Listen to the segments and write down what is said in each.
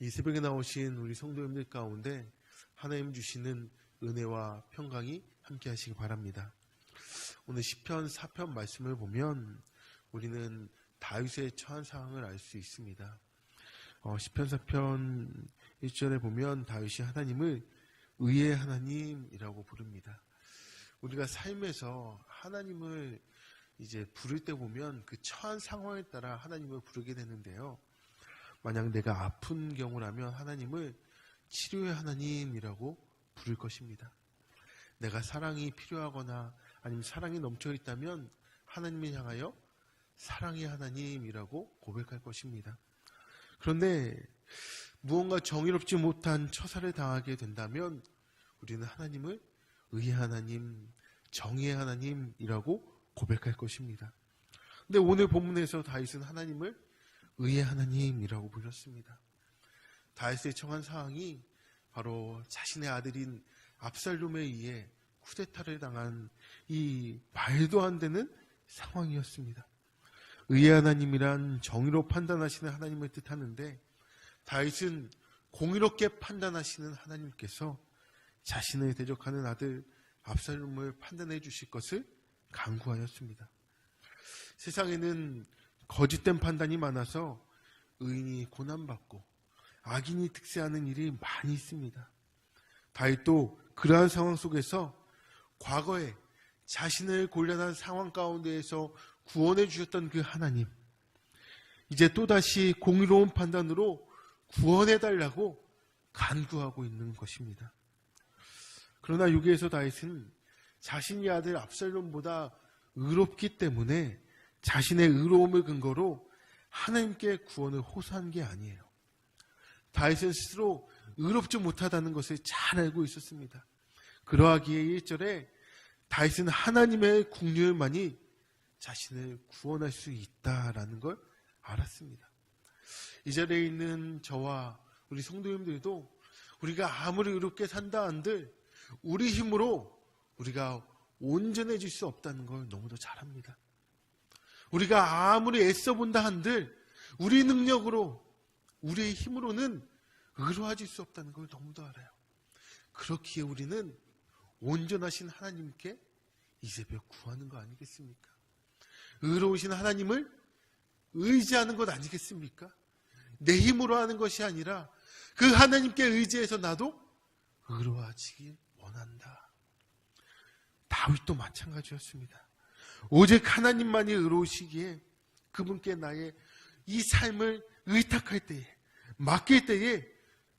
이 새벽에 나오신 우리 성도님들 가운데 하나님 주시는 은혜와 평강이 함께 하시기 바랍니다. 오늘 시편 4편 말씀을 보면 우리는 다윗의 처한 상황을 알 수 있습니다. 시편 4편 1절에 보면 다윗이 하나님을 의의 하나님이라고 부릅니다. 우리가 삶에서 하나님을 이제 부를 때 보면 그 처한 상황에 따라 하나님을 부르게 되는데요. 만약 내가 아픈 경우라면 하나님을 치료의 하나님이라고 부를 것입니다. 내가 사랑이 필요하거나 아니면 사랑이 넘쳐 있다면 하나님을 향하여 사랑의 하나님이라고 고백할 것입니다. 그런데 무언가 정의롭지 못한 처사를 당하게 된다면 우리는 하나님을 의의 하나님, 정의의 하나님이라고 고백할 것입니다. 근데 오늘 본문에서 다윗은 하나님을 의의 하나님이라고 불렀습니다. 다윗의 처한 상황이 바로 자신의 아들인 압살롬에 의해 쿠데타를 당한 이 말도 안 되는 상황이었습니다. 의의 하나님이란 정의로 판단하시는 하나님을 뜻하는데 다윗은 공의롭게 판단하시는 하나님께서 자신을 대적하는 아들 압살롬을 판단해 주실 것을 간구하였습니다. 세상에는 거짓된 판단이 많아서 의인이 고난받고 악인이 득세하는 일이 많이 있습니다. 다윗도 그러한 상황 속에서 과거에 자신을 곤란한 상황 가운데에서 구원해 주셨던 그 하나님, 이제 또다시 공의로운 판단으로 구원해 달라고 간구하고 있는 것입니다. 그러나 여기에서 다윗은 자신의 아들 압살롬보다 의롭기 때문에 자신의 의로움을 근거로 하나님께 구원을 호소한 게 아니에요. 다윗은 스스로 의롭지 못하다는 것을 잘 알고 있었습니다. 그러하기에 1절에 다윗은 하나님의 긍휼만이 자신을 구원할 수 있다라는 걸 알았습니다. 이 자리에 있는 저와 우리 성도님들도 우리가 아무리 의롭게 산다 한들 우리 힘으로 우리가 온전해질 수 없다는 걸 너무도 잘 압니다. 우리가 아무리 애써본다 한들 우리 능력으로 우리의 힘으로는 의로워질 수 없다는 걸 너무도 알아요. 그렇기에 우리는 온전하신 하나님께 이 새벽 구하는 거 아니겠습니까? 의로우신 하나님을 의지하는 것 아니겠습니까? 내 힘으로 하는 것이 아니라 그 하나님께 의지해서 나도 의로워지길 원한다. 다윗도 마찬가지였습니다. 오직 하나님만이 의로우시기에 그분께 나의 이 삶을 의탁할 때에, 맡길 때에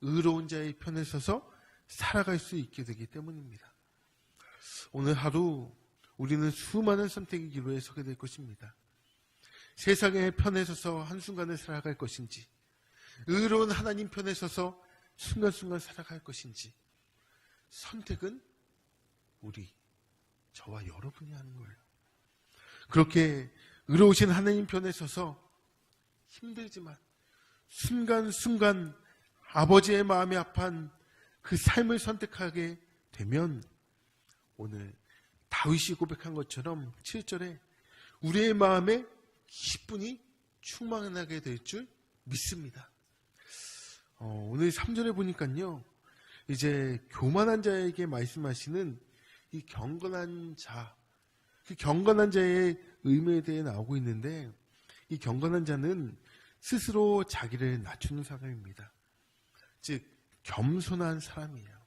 의로운 자의 편에 서서 살아갈 수 있게 되기 때문입니다. 오늘 하루 우리는 수많은 선택의 기로에 서게 될 것입니다. 세상의 편에 서서 한순간을 살아갈 것인지, 의로운 하나님 편에 서서 순간순간 살아갈 것인지, 선택은 우리, 저와 여러분이 하는 거예요. 그렇게 의로우신 하나님 편에 서서 힘들지만 순간순간 아버지의 마음이 아픈 그 삶을 선택하게 되면 오늘 다윗이 고백한 것처럼 7절에 우리의 마음에 기쁨이 충만하게 될 줄 믿습니다. 오늘 3절에 보니까요, 이제 교만한 자에게 말씀하시는 이 경건한 자, 그 경건한 자의 의미에 대해 나오고 있는데 이 경건한 자는 스스로 자기를 낮추는 사람입니다. 즉 겸손한 사람이에요.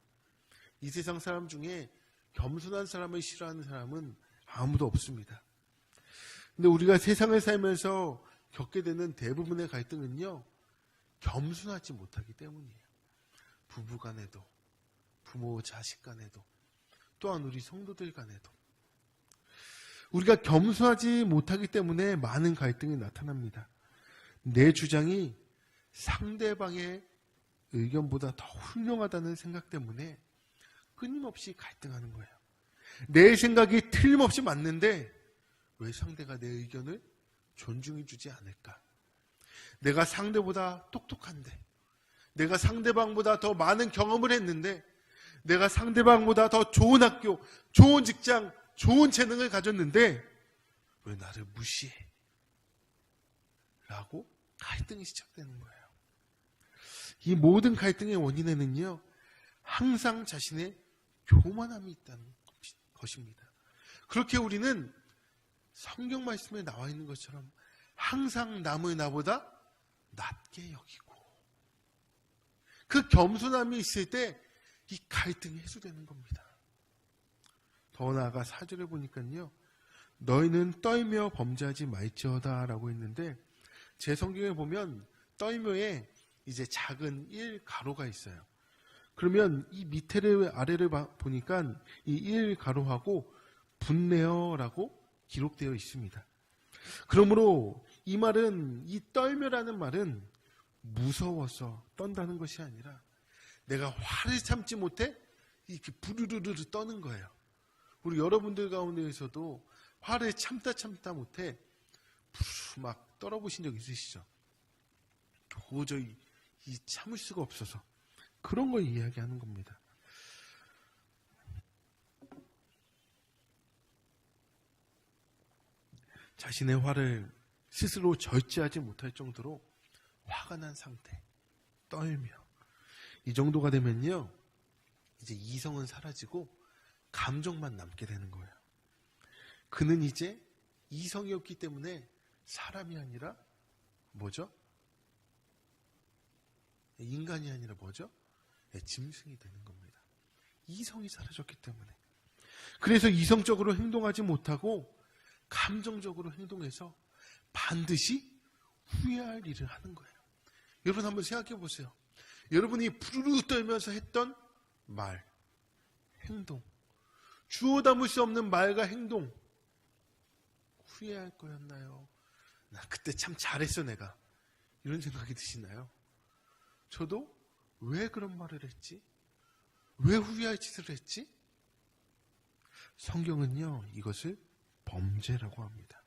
이 세상 사람 중에 겸손한 사람을 싫어하는 사람은 아무도 없습니다. 근데 우리가 세상을 살면서 겪게 되는 대부분의 갈등은요, 겸손하지 못하기 때문이에요. 부부 간에도, 부모 자식 간에도, 또한 우리 성도들 간에도 우리가 겸손하지 못하기 때문에 많은 갈등이 나타납니다. 내 주장이 상대방의 의견보다 더 훌륭하다는 생각 때문에 끊임없이 갈등하는 거예요. 내 생각이 틀림없이 맞는데 왜 상대가 내 의견을 존중해 주지 않을까? 내가 상대보다 똑똑한데, 내가 상대방보다 더 많은 경험을 했는데, 내가 상대방보다 더 좋은 학교, 좋은 직장, 좋은 재능을 가졌는데 왜 나를 무시해? 라고 갈등이 시작되는 거예요. 이 모든 갈등의 원인에는요, 항상 자신의 교만함이 있다는 것입니다. 그렇게 우리는 성경 말씀에 나와 있는 것처럼 항상 남을 나보다 낮게 여기고, 그 겸손함이 있을 때 이 갈등이 해소되는 겁니다. 더 나아가 4절에 보니까요, 너희는 떨며 범죄하지 말지어다 라고 했는데, 제 성경에 보면 떨며에 이제 작은 1가로가 있어요. 그러면 이 밑에를 아래를 보니까 이 1가로하고 분내어라고 기록되어 있습니다. 그러므로 이 말은, 이 떨며라는 말은 무서워서 떤다는 것이 아니라 내가 화를 참지 못해 이렇게 부르르르 떠는 거예요. 우리 여러분들 가운데에서도 화를 참다 못해 부르르 막 떨어보신 적 있으시죠? 도저히 이 참을 수가 없어서 그런 걸 이야기하는 겁니다. 자신의 화를 스스로 절제하지 못할 정도로 화가 난 상태, 떨며, 이 정도가 되면요, 이제 이성은 사라지고 감정만 남게 되는 거예요. 그는 이제 이성이 없기 때문에 사람이 아니라 뭐죠? 인간이 아니라 뭐죠? 짐승이 되는 겁니다. 이성이 사라졌기 때문에. 그래서 이성적으로 행동하지 못하고 감정적으로 행동해서 반드시 후회할 일을 하는 거예요. 여러분 한번 생각해 보세요. 여러분이 부르르 떨면서 했던 말, 행동, 주워 담을 수 없는 말과 행동, 후회할 거였나요? 나 그때 참 잘했어 내가, 이런 생각이 드시나요? 저도 왜 그런 말을 했지? 왜 후회할 짓을 했지? 성경은요, 이것을 범죄라고 합니다.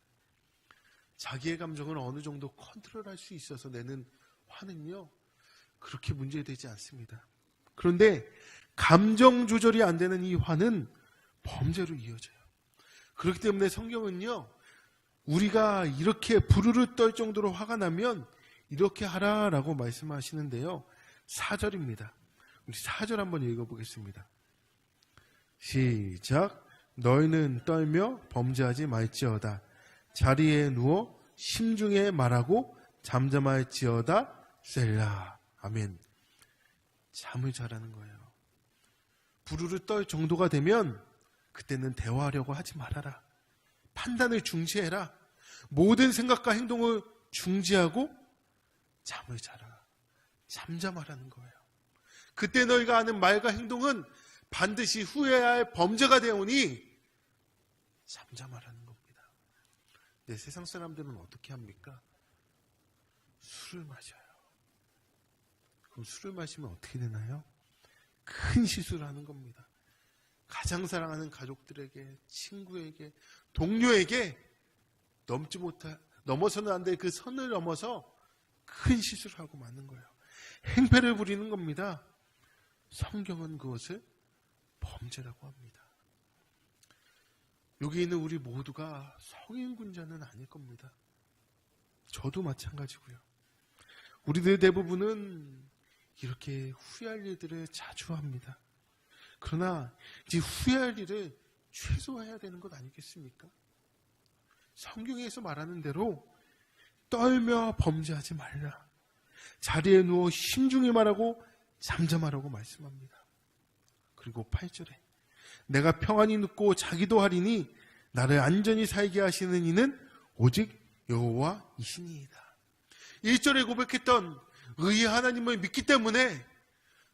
자기의 감정을 어느 정도 컨트롤할 수 있어서 내는 화는요, 그렇게 문제되지 않습니다. 그런데 감정 조절이 안 되는 이 화는 범죄로 이어져요. 그렇기 때문에 성경은요, 우리가 이렇게 부르르 떨 정도로 화가 나면 이렇게 하라라고 말씀하시는데요, 4절입니다. 우리 4절 한번 읽어보겠습니다. 시작. 너희는 떨며 범죄하지 말지어다. 자리에 누워 심중에 말하고 잠잠할지어다. 셀라. 아멘. 잠을 자라는 거예요. 부르르 떨 정도가 되면 그때는 대화하려고 하지 말아라. 판단을 중지해라. 모든 생각과 행동을 중지하고 잠을 자라. 잠잠하라는 거예요. 그때 너희가 하는 말과 행동은 반드시 후회해야 할 범죄가 되오니 잠잠하라는 겁니다. 네, 세상 사람들은 어떻게 합니까? 술을 마셔요. 그럼 술을 마시면 어떻게 되나요? 큰 실수를 하는 겁니다. 가장 사랑하는 가족들에게, 친구에게, 동료에게 넘어서는 안 될 그 선을 넘어서 큰 실수를 하고 마는 거예요. 행패를 부리는 겁니다. 성경은 그것을 범죄라고 합니다. 여기 있는 우리 모두가 성인군자는 아닐 겁니다. 저도 마찬가지고요. 우리들 대부분은 이렇게 후회할 일들을 자주 합니다. 그러나 이제 후회할 일을 최소화해야 되는 것 아니겠습니까? 성경에서 말하는 대로 떨며 범죄하지 말라. 자리에 누워 심중히 말하고 잠잠하라고 말씀합니다. 그리고 8절에 내가 평안히 눕고 자기도 하리니 나를 안전히 살게 하시는 이는 오직 여호와이시니이다. 1절에 고백했던 의의 하나님을 믿기 때문에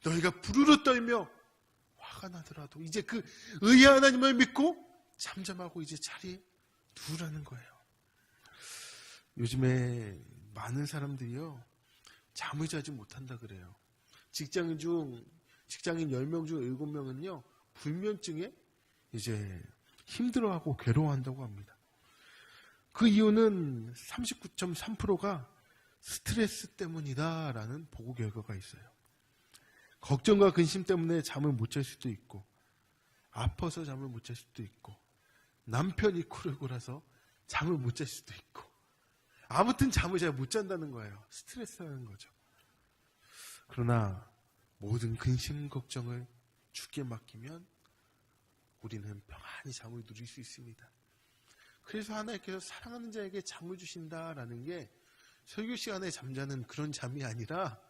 너희가 부르르 떨며 화가 나더라도 이제 그 의의 하나님을 믿고 잠잠하고 이제 자리에 누우라는 거예요. 요즘에 많은 사람들이요, 잠을 자지 못한다 그래요. 직장인 10명 중 7명은요 불면증에 이제 힘들어하고 괴로워한다고 합니다. 그 이유는 39.3%가 스트레스 때문이다라는 보고 결과가 있어요. 걱정과 근심 때문에 잠을 못 잘 수도 있고, 아파서 잠을 못 잘 수도 있고, 남편이 코를 골아서 잠을 못 잘 수도 있고, 아무튼 잠을 잘 못 잔다는 거예요. 스트레스라는 거죠. 그러나 모든 근심 걱정을 주께 맡기면 우리는 평안히 잠을 누릴 수 있습니다. 그래서 하나님께서 사랑하는 자에게 잠을 주신다라는 게 설교 시간에 잠자는 그런 잠이 아니라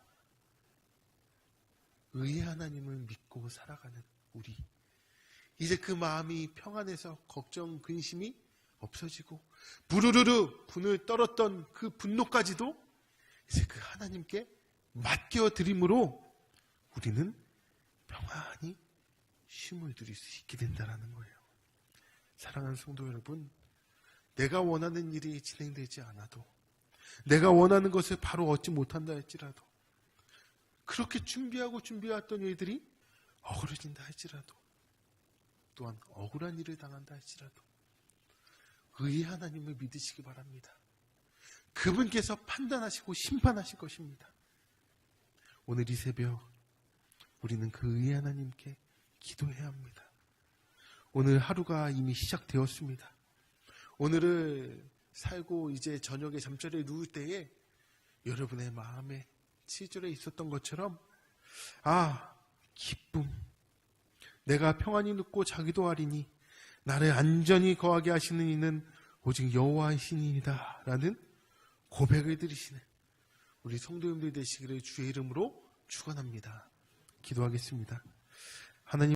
의의 하나님을 믿고 살아가는 우리, 이제 그 마음이 평안해서 걱정, 근심이 없어지고 부르르르 분을 떨었던 그 분노까지도 이제 그 하나님께 맡겨드림으로 우리는 평안히 쉼을 누릴 수 있게 된다는 거예요. 사랑하는 성도 여러분, 내가 원하는 일이 진행되지 않아도, 내가 원하는 것을 바로 얻지 못한다 할지라도, 그렇게 준비해왔던 일들이 어그러진다 할지라도, 또한 억울한 일을 당한다 할지라도 의의 하나님을 믿으시기 바랍니다. 그분께서 판단하시고 심판하실 것입니다. 오늘 이 새벽 우리는 그 의의 하나님께 기도해야 합니다. 오늘 하루가 이미 시작되었습니다. 오늘을 살고 이제 저녁에 잠자리에 누울 때에 여러분의 마음에 7절에 있었던 것처럼 기쁨, 내가 평안히 눕고 자기도 하리니 나를 안전히 거하게 하시는 이는 오직 여호와이시니이다 라는 고백을 드리시는 우리 성도님들 되시기를 주의 이름으로 축원합니다. 기도하겠습니다. 하나님